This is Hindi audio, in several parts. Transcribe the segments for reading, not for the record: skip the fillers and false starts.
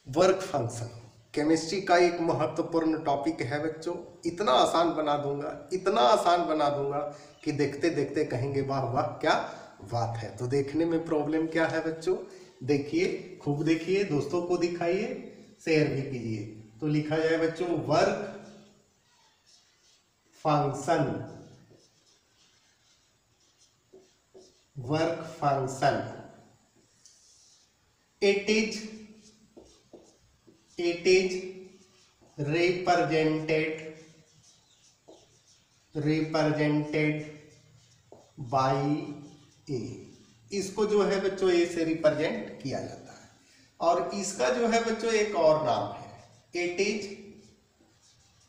वर्क फंक्शन केमिस्ट्री का एक महत्वपूर्ण टॉपिक है बच्चों। इतना आसान बना दूंगा, इतना आसान बना दूंगा कि देखते देखते कहेंगे वाह वाह क्या बात है। तो देखने में प्रॉब्लम क्या है बच्चों, देखिए, खूब देखिए, दोस्तों को दिखाइए, शेयर भी कीजिए। तो लिखा जाए बच्चों work function, work function it is represented by a। इसको जो है बच्चों ए से रिप्रेजेंट किया जाता है। और इसका जो है बच्चों एक और नाम है,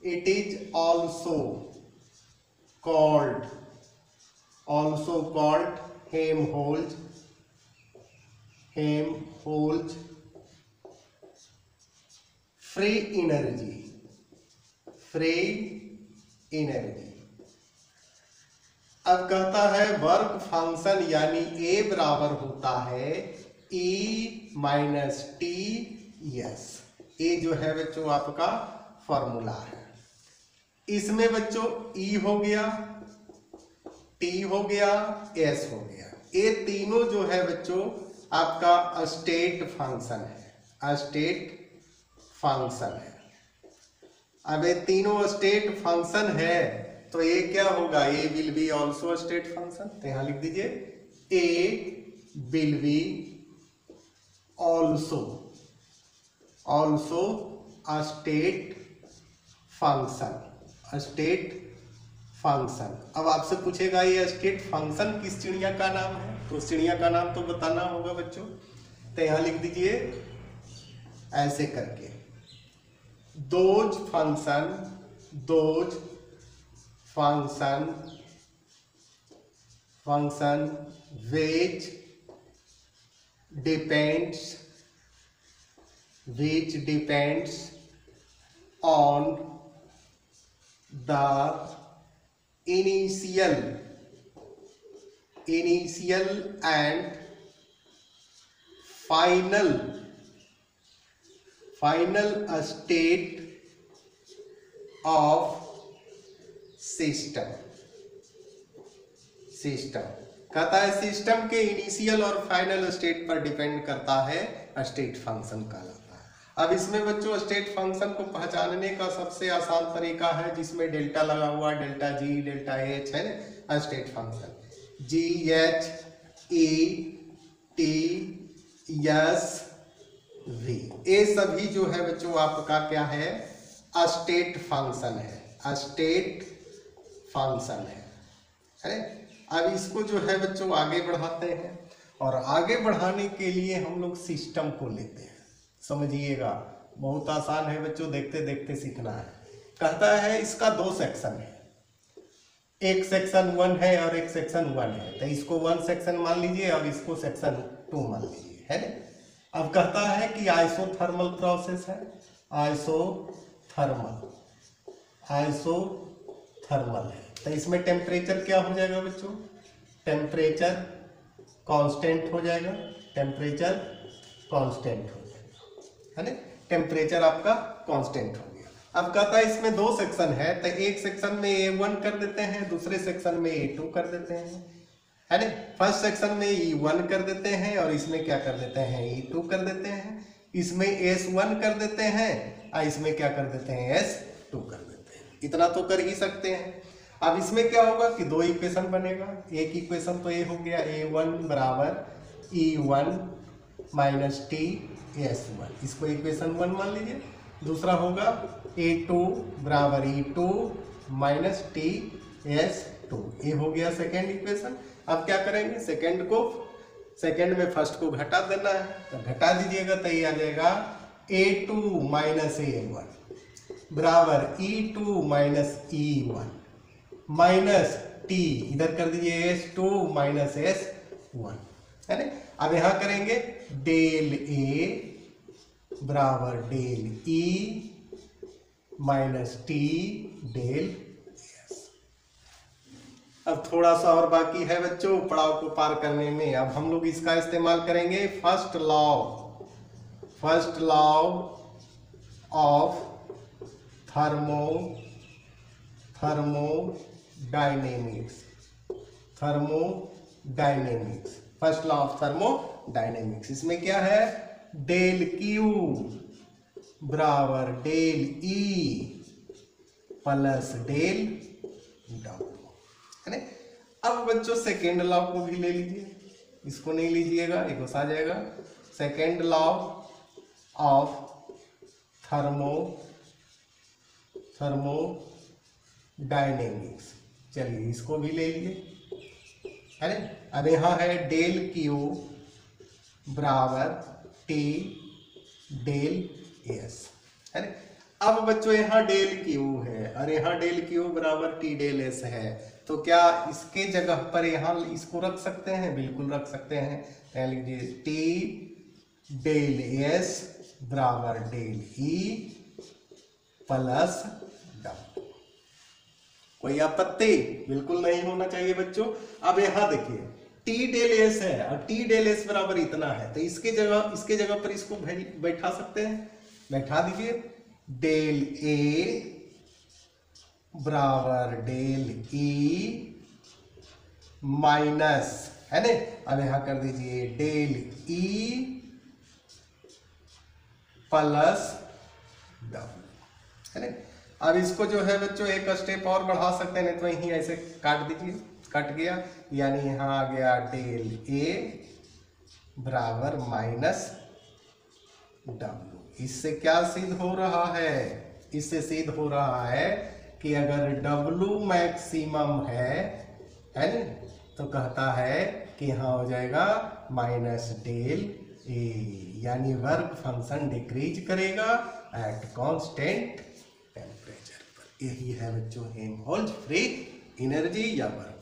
it is also called Helmholtz free energy. अब कहता है वर्क फंक्शन यानी ए बराबर होता है E माइनस टी एस। ए जो है बच्चों आपका फॉर्मूला है। इसमें बच्चों E हो गया, T हो गया, S हो गया। ये तीनों जो है बच्चों आपका स्टेट फंक्शन है, स्टेट फंक्शन है। अब ये तीनों स्टेट फंक्शन है तो ये क्या होगा, A will be also state function. तो यहां लिख दीजिए A will be also state function. अब आपसे पूछेगा ये स्टेट फंक्शन किस चिड़िया का नाम है, तो उस चिड़िया का नाम तो बताना होगा बच्चों। तो यहां लिख दीजिए ऐसे करके those function which depends on the initial and final state of system कहता है सिस्टम के इनिशियल और फाइनल स्टेट पर डिपेंड करता है, स्टेट फंक्शन कहलाता है। अब इसमें बच्चों स्टेट फंक्शन को पहचानने का सबसे आसान तरीका है जिसमें डेल्टा लगा हुआ, डेल्टा जी, डेल्टा एच है ना। स्टेट फंक्शन GHETSV ये सभी जो है बच्चों आपका क्या है, स्टेट फंक्शन है, स्टेट फंक्शन है। अब इसको जो है बच्चों आगे बढ़ाते हैं और आगे बढ़ाने के लिए हम लोग सिस्टम को लेते हैं। समझिएगा बहुत आसान है बच्चों, देखते देखते सीखना है। कहता है इसका दो सेक्शन है, एक सेक्शन 1 है और एक सेक्शन 1 है। तो इसको 1 सेक्शन मान लीजिए और इसको सेक्शन 2 मान लीजिए, है ना। अब कहता है कि आइसोथर्मल प्रोसेस है, आइसोथर्मल है। तो इसमें टेम्परेचर क्या हो जाएगा बच्चों, टेम्परेचर कांस्टेंट हो जाएगा, है ना। टेम्परेचर आपका कांस्टेंट हो गया। अब कहता है इसमें दो सेक्शन है, तो एक सेक्शन में A1 कर देते हैं, दूसरे सेक्शन में A2 कर देते हैं, है ना। फर्स्ट सेक्शन में E1 कर देते हैं और इसमें क्या कर देते हैं, E2 कर देते हैं। इसमें S1 कर देते हैं और इसमें क्या कर देते हैं, S2 कर देते हैं। इतना तो कर ही सकते हैं। अब इसमें क्या होगा कि दो इक्वेशन बनेगा। एक इक्वेशन तो ये हो गया A1 बराबर E1 माइनस टी S1, इसको इक्वेशन 1 मान लीजिए। दूसरा होगा A2 बराबर E2 माइनस टी S2, ये हो गया सेकेंड इक्वेशन। अब क्या करेंगे, सेकेंड में फर्स्ट को घटा देना है, तो घटा दीजिएगा तो ये आ जाएगा A2 माइनस A1 बराबर E2 minus E1 minus T, इधर कर दीजिए S2 माइनस S1, है ना। अब यहां करेंगे डेल A बराबर del E minus T del S। अब थोड़ा सा और बाकी है बच्चों पड़ाव को पार करने में। अब हम लोग इसका इस्तेमाल करेंगे first first law of thermodynamics, first law of thermodynamics. इसमें क्या है, डेल क्यू बराबर del E plus del W, है ना। अब बच्चों सेकेंड लॉ को भी ले लीजिए, इसको नहीं लीजिएगा, एक बस आ जाएगा। सेकेंड लॉ ऑफ थर्मोडायनेमिक्स, चलिए इसको भी ले लीजिए, है ना। अब यहाँ है डेल क्यू बराबर टी डेल एस, है ना। अब बच्चों यहाँ डेल क्यू है और यहाँ डेल क्यू बराबर टी डेल एस है, तो क्या इसके जगह पर यहाँ इसको रख सकते हैं? बिल्कुल रख सकते हैं। यहाँ लीजिए टी डेल एस बराबर डेल ई प्लस डब्ल्यू। कोई आपत्ति बिल्कुल नहीं होना चाहिए बच्चों। अब यहाँ देखिए टी डेल एस है और टी डेल एस बराबर इतना है, तो इसके जगह पर इसको बैठा सकते हैं, बैठा दीजिए। डेल ए बराबर डेल ई माइनस, है ना। अब यहां कर दीजिए डेल ई प्लस डब्ल्यू, है ना। अब इसको जो है बच्चों एक स्टेप और बढ़ा सकते हैं, नहीं तो यहीं ऐसे काट दीजिए, कट गया, यानी यहां आ गया डेल ए बराबर माइनस डब्ल्यू। इससे क्या सिद्ध हो रहा है? इससे सिद्ध हो रहा है कि अगर डब्ल्यू मैक्सिमम है ना, तो कहता है कि यहाँ हो जाएगा माइनस डेल ए, यानी वर्क फंक्शन डिक्रीज करेगा एट कांस्टेंट टेम्परेचर पर। यही है बच्चों हेल्महोल्ट्ज फ्री एनर्जी या वर्क।